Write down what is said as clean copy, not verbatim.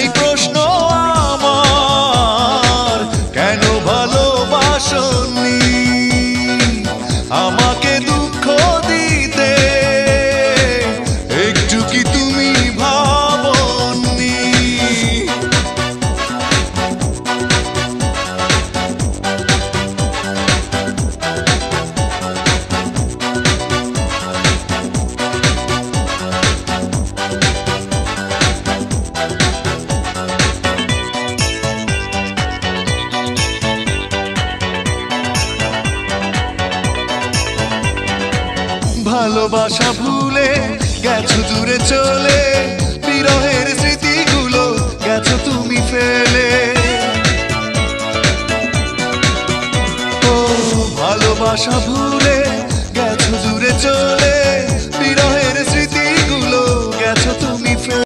একটাই প্রশ্ন আমার, কেন ভালোবাসনি আমাকে দুঃখ দিতে, একটু কি তুমি ভাবনি? ভালোবাসা ভুলে গেছো দূরে চলে, বিরহের স্মৃতিগুলো গেছো তুমি ফেলে। ও ভালোবাসা